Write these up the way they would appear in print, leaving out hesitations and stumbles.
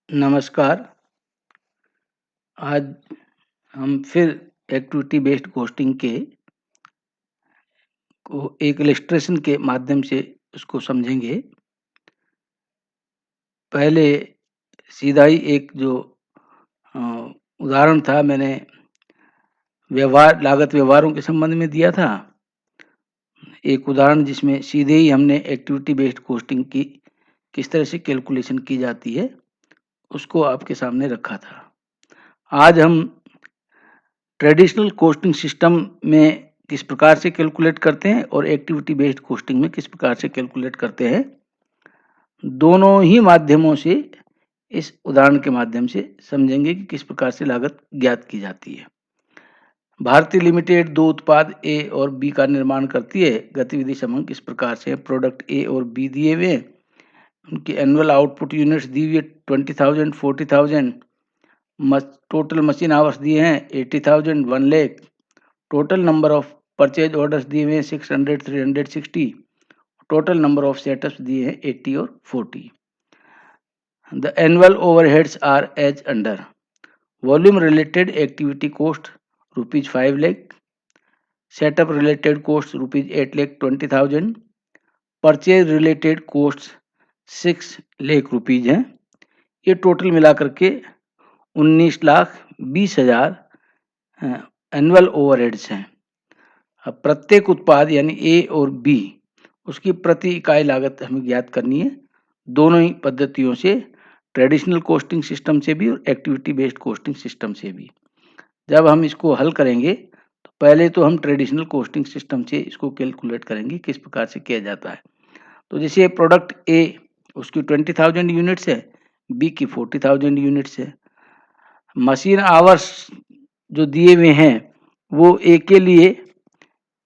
नमस्कार। आज हम फिर एक्टिविटी बेस्ड कॉस्टिंग के को एक इलस्ट्रेशन के माध्यम से उसको समझेंगे। पहले सीधा ही एक जो अ, उदाहरण था मैंने लागत व्यवहारों के संबंध में दिया था। एक उदाहरण जिसमें सीधे ही हमने एक्टिविटी बेस्ड कॉस्टिंग की किस तरह से कैलकुलेशन की जाती है, उसको आपके सामने रखा था। आज हम ट्रेडिशनल कॉस्टिंग सिस्टम में किस प्रकार से कैलकुलेट करते हैं और एक्टिविटी बेस्ड कॉस्टिंग में किस प्रकार से कैलकुलेट करते हैं, दोनों ही माध्यमों से इस उदाहरण के माध्यम से समझेंगे कि किस प्रकार से लागत ज्ञात की जाती है। भारती लिमिटेड दो उत्पाद ए और बी का निर्माण करती है। गतिविधि समूह इस प्रकार से प्रोडक्ट ए और बी दिए हुए हैं, उनकी एनुअल आउटपुट यूनिट्स दी हुई है 20,000 40,000, टोटल मशीन आवर्स दिए हैं 80,000 1 lakh, total number of purchase orders दिए हुए हैं 600 360, टोटल नंबर ऑफ सेटअप्स दिए हैं 80 और 40। The annual overheads are as under. Volume related activity cost rupees 5 lakh, setup related cost rupees 8 lakh 20,000, purchase related cost 6 lakh rupees हैं। ये टोटल मिला करके 19,20,000 एनुअल ओवरहेड्स हैं। अब प्रत्येक उत्पाद यानी ए और बी उसकी प्रति इकाई लागत हमें ज्ञात करनी है, दोनों ही पद्धतियों से, ट्रेडिशनल कॉस्टिंग सिस्टम से भी और एक्टिविटी बेस्ड कॉस्टिंग सिस्टम से भी। जब हम इसको हल करेंगे तो पहले तो हम ट्रेडिशनल कॉस्टिंग सिस्टम से इसको कैलकुलेट करेंगे किस प्रकार से किया जाता है। तो जैसे प्रोडक्ट ए उसकी 20,000 यूनिट्स है, बी की 40,000 यूनिट्स है। मशीन आवर्स जो दिए हुए हैं वो ए के लिए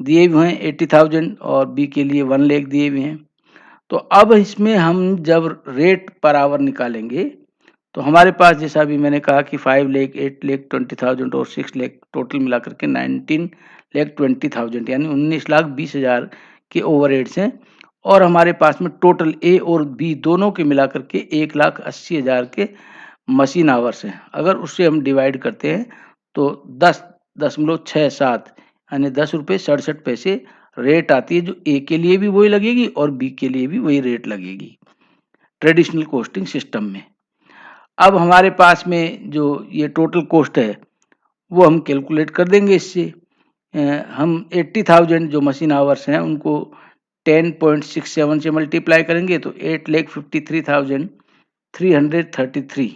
दिए हुए हैं 80,000 और बी के लिए 1 लाख दिए हुए हैं। तो अब इसमें हम जब रेट पर आवर निकालेंगे तो हमारे पास जैसा अभी मैंने कहा कि 5 लाख 8 लाख 20,000 और 6 लाख टोटल मिला करके 19 लाख 20,000 यानी 19,20,000 के ओवरहेड्स हैं। और हमारे पास में टोटल ए और बी दोनों के मिला करके 1,80,000 के मशीन आवर्स हैं। अगर उससे हम डिवाइड करते हैं तो 10.67 यानी 10 रुपये 67 पैसे रेट आती है, जो ए के लिए भी वही लगेगी और बी के लिए भी वही रेट लगेगी ट्रेडिशनल कॉस्टिंग सिस्टम में। अब हमारे पास में जो ये टोटल कॉस्ट है वो हम कैलकुलेट कर देंगे इससे। हम 80,000 जो मशीन आवर्स हैं उनको 10.67 से मल्टीप्लाई करेंगे तो 8,53,333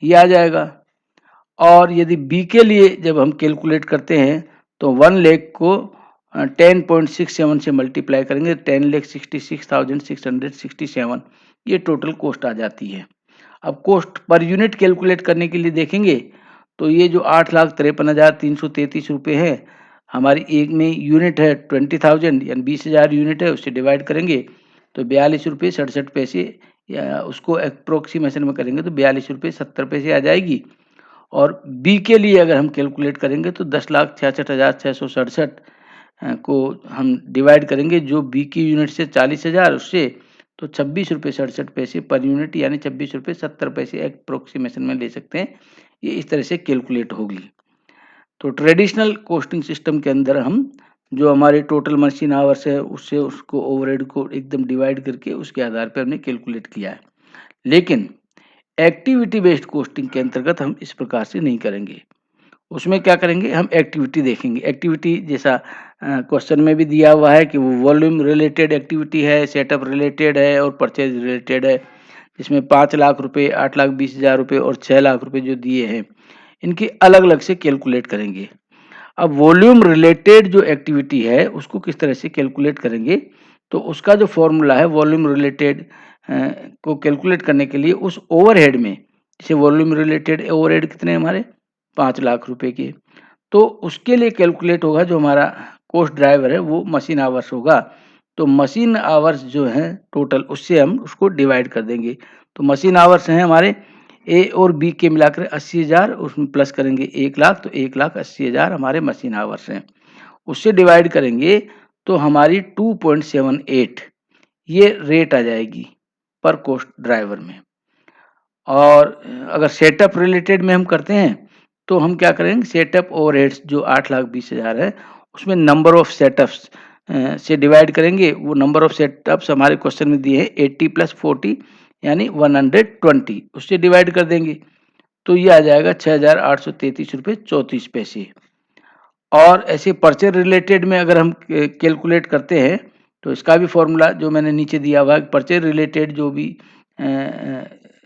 ये आ जाएगा। और यदि बी के लिए जब हम कैलकुलेट करते हैं तो 1 लाख को 10.67 से मल्टीप्लाई करेंगे 10,66,667 ये टोटल कॉस्ट आ जाती है। अब कॉस्ट पर यूनिट कैलकुलेट करने के लिए देखेंगे तो ये जो 8,53,333 रुपये है, हमारी एक में यूनिट है 20,000 यानी 20,000 यूनिट है, उससे डिवाइड करेंगे तो 42 रुपये 67 पैसे, या उसको अप्रोक्सीमेशन में करेंगे तो 42 रुपये 70 पैसे आ जाएगी। और बी के लिए अगर हम कैलकुलेट करेंगे तो 10,66,667 को हम डिवाइड करेंगे जो बी की यूनिट से 40,000 उससे, तो 26 रुपये 67 पैसे पर यूनिट यानी 26 रुपये 70 पैसे अप्रोक्सीमेशन में ले सकते हैं। ये इस तरह से कैलकुलेट होगी। तो ट्रेडिशनल कॉस्टिंग सिस्टम के अंदर हम जो हमारे टोटल मशीन आवर्स है उससे उसको ओवरहेड को एकदम डिवाइड करके उसके आधार पर हमने कैलकुलेट किया है। लेकिन एक्टिविटी बेस्ड कॉस्टिंग के अंतर्गत हम इस प्रकार से नहीं करेंगे। उसमें क्या करेंगे, हम एक्टिविटी देखेंगे। एक्टिविटी जैसा क्वेश्चन में भी दिया हुआ है कि वो वॉल्यूम रिलेटेड एक्टिविटी है, सेटअप रिलेटेड है और परचेज रिलेटेड है। इसमें 5 लाख रुपए 8,20,000 रुपये और 6 लाख रुपए जो दिए हैं इनकी अलग अलग से कैलकुलेट करेंगे। अब वॉल्यूम रिलेटेड जो एक्टिविटी है उसको किस तरह से कैलकुलेट करेंगे, तो उसका जो फॉर्मूला है वॉल्यूम रिलेटेड को कैलकुलेट करने के लिए उस ओवरहेड में, जैसे वॉल्यूम रिलेटेड ओवरहेड कितने हमारे 5 लाख रुपए के, तो उसके लिए कैलकुलेट होगा जो हमारा कॉस्ट ड्राइवर है वो मशीन आवर्स होगा। तो मशीन आवर्स जो हैं टोटल उससे हम उसको डिवाइड कर देंगे। तो मशीन आवर्स हैं हमारे ए और बी के मिलाकर 80,000, उसमें प्लस करेंगे 1 लाख तो 1,80,000 हमारे मशीन आवर्स हैं। उससे डिवाइड करेंगे तो हमारी 2.78 ये रेट आ जाएगी पर कॉस्ट ड्राइवर में। और अगर सेटअप रिलेटेड में हम करते हैं तो हम क्या करेंगे, सेटअप ओवरहेड्स जो 8,20,000 है उसमें नंबर ऑफ सेटअप्स से डिवाइड करेंगे। वो नंबर ऑफ सेटअप्स हमारे क्वेश्चन में दिए हैं 80 + 40 यानी 120, उससे डिवाइड कर देंगे तो ये आ जाएगा 6,833 रुपये 34 पैसे। और ऐसे परचेज रिलेटेड में अगर हम कैलकुलेट करते हैं तो इसका भी फॉर्मूला जो मैंने नीचे दिया हुआ है, परचेज रिलेटेड जो भी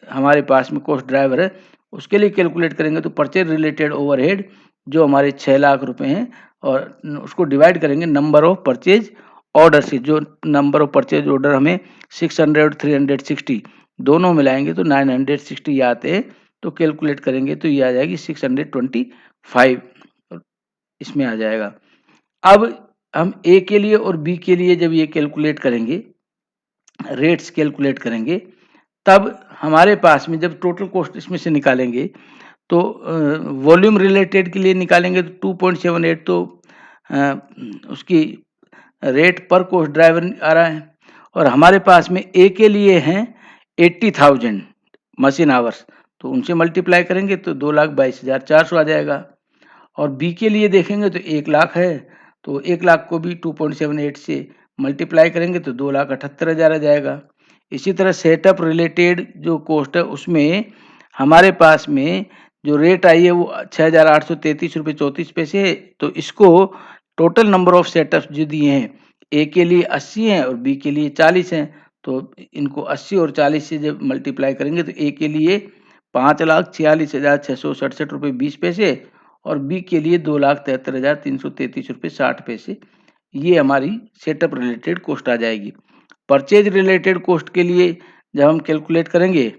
हमारे पास में कॉस्ट ड्राइवर है उसके लिए कैलकुलेट करेंगे तो परचेज रिलेटेड ओवरहेड जो हमारे 6 लाख रुपए हैं और उसको डिवाइड करेंगे नंबर ऑफ परचेज ऑर्डर से। जो नंबर ऑफ परचेज ऑर्डर हमें 600 और 360 दोनों मिलाएंगे तो 960 आते हैं, तो कैलकुलेट करेंगे तो ये आ जाएगी 625 इसमें आ जाएगा। अब हम ए के लिए और बी के लिए जब ये कैलकुलेट करेंगे, रेट्स कैलकुलेट करेंगे, तब हमारे पास में जब टोटल कॉस्ट इसमें से निकालेंगे तो वॉल्यूम रिलेटेड के लिए निकालेंगे तो 2.78 तो उसकी रेट पर कॉस्ट ड्राइवर आ रहा है। और हमारे पास में ए के लिए हैं 80,000 मशीन आवर्स, तो उनसे मल्टीप्लाई करेंगे तो 2,22,400 आ जाएगा। और बी के लिए देखेंगे तो 1 लाख है, तो 1 लाख को भी 2.78 से मल्टीप्लाई करेंगे तो 2,78,000 आ जाएगा। इसी तरह सेटअप रिलेटेड जो कॉस्ट है उसमें हमारे पास में जो रेट आई है वो 6,833 रुपये 34 पैसे है। तो इसको टोटल नंबर ऑफ सेटअप्स जो दिए हैं, ए के लिए 80 हैं और बी के लिए 40 हैं, तो इनको 80 और 40 से जब मल्टीप्लाई करेंगे तो ए के लिए 5,46,667 रुपये 20 पैसे और बी के लिए 2,73,333 रुपये 60 पैसे। ये हमारी सेटअप रिलेटेड कॉस्ट आ जाएगी। परचेज रिलेटेड कॉस्ट के लिए जब हम कैलकुलेट करेंगे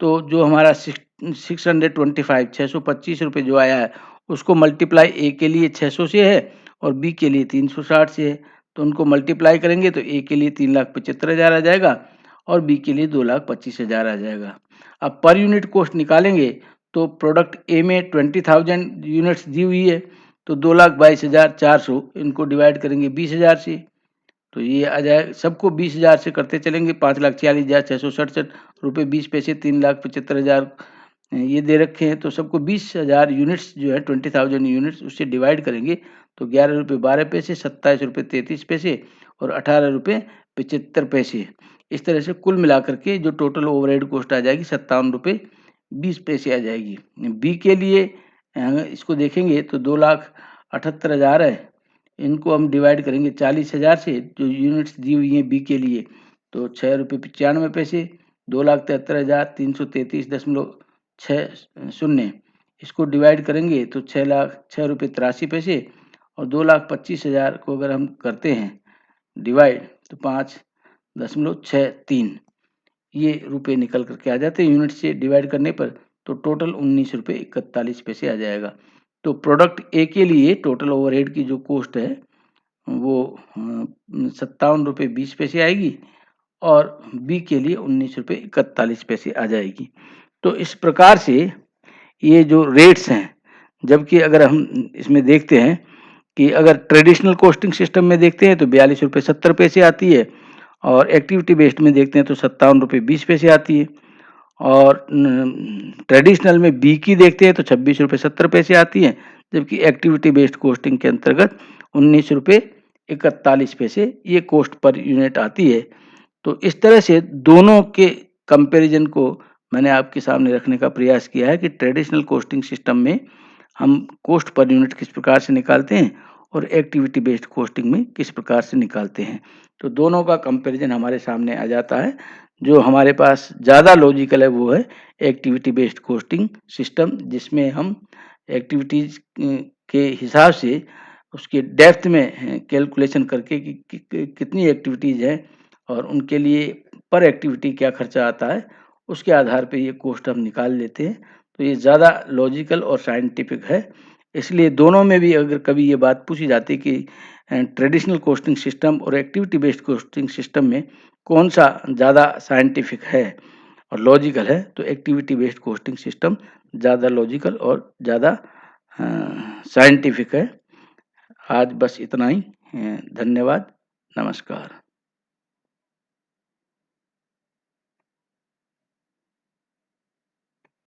तो जो हमारा 625 625 रुपये जो आया है उसको मल्टीप्लाई ए के लिए 600 से है और बी के लिए 360 से है, तो उनको मल्टीप्लाई करेंगे तो ए के लिए 3,75,000 आ जाएगा और बी के लिए 2,25,000 आ जाएगा। अब पर यूनिट कॉस्ट निकालेंगे तो प्रोडक्ट ए में 20,000 यूनिट्स दी हुई है तो 2,22,400 इनको डिवाइड करेंगे 20,000 से, तो ये आ जाए सबको 20,000 से करते चलेंगे 5,46,667 रुपये 20 पैसे 3,75,000 ये दे रखे हैं, तो सबको 20,000 यूनिट्स जो है 20,000 यूनिट्स उससे डिवाइड करेंगे तो 11 रुपये 12 पैसे 27 रुपये 33 पैसे और 18 रुपये 75 पैसे। इस तरह से कुल मिलाकर के जो टोटल ओवरहेड कॉस्ट आ जाएगी 57 रुपये 20 पैसे आ जाएगी। बी के लिए इसको देखेंगे तो 2,78,000 है, इनको हम डिवाइड करेंगे 40,000 से जो यूनिट्स दी हुई हैं बी के लिए तो 6 रुपये 95 पैसे 2,73,333.60 इसको डिवाइड करेंगे तो 6,06,83 और 2,25,000 को अगर हम करते हैं डिवाइड तो 5.63 ये रुपए निकल करके आ जाते हैं यूनिट से डिवाइड करने पर, तो टोटल 19 रुपये 41 पैसे आ जाएगा। तो प्रोडक्ट ए के लिए टोटल ओवरहेड की जो कॉस्ट है वो 57 रुपये 20 पैसे आएगी और बी के लिए 19 रुपये 41 पैसे आ जाएगी। तो इस प्रकार से ये जो रेट्स हैं, जबकि अगर हम इसमें देखते हैं कि अगर ट्रेडिशनल कॉस्टिंग सिस्टम में देखते हैं तो 42 रुपये 70 पैसे आती है और एक्टिविटी बेस्ड में देखते हैं तो 57 रुपये 20 पैसे आती है और ट्रेडिशनल में बी की देखते हैं तो 26 रुपये 70 पैसे आती है, जबकि एक्टिविटी बेस्ड कॉस्टिंग के अंतर्गत 19 रुपये 41 पैसे ये कॉस्ट पर यूनिट आती है। तो इस तरह से दोनों के कंपैरिजन को मैंने आपके सामने रखने का प्रयास किया है कि ट्रेडिशनल कॉस्टिंग सिस्टम में हम कॉस्ट पर यूनिट किस प्रकार से निकालते हैं और एक्टिविटी बेस्ड कॉस्टिंग में किस प्रकार से निकालते हैं। तो दोनों का कंपैरिजन हमारे सामने आ जाता है। जो हमारे पास ज़्यादा लॉजिकल है वो है एक्टिविटी बेस्ड कॉस्टिंग सिस्टम, जिसमें हम एक्टिविटीज़ के हिसाब से उसके डेप्थ में कैलकुलेशन करके कि कितनी एक्टिविटीज़ हैं और उनके लिए पर एक्टिविटी क्या खर्चा आता है, उसके आधार पे ये कॉस्ट हम निकाल लेते हैं। तो ये ज़्यादा लॉजिकल और साइंटिफिक है। इसलिए दोनों में भी अगर कभी ये बात पूछी जाती है कि ट्रेडिशनल कॉस्टिंग सिस्टम और एक्टिविटी बेस्ड कॉस्टिंग सिस्टम में कौन सा ज़्यादा साइंटिफिक है और लॉजिकल है, तो एक्टिविटी बेस्ड कॉस्टिंग सिस्टम ज़्यादा लॉजिकल और ज़्यादा साइंटिफिक है। आज बस इतना ही। धन्यवाद। नमस्कार।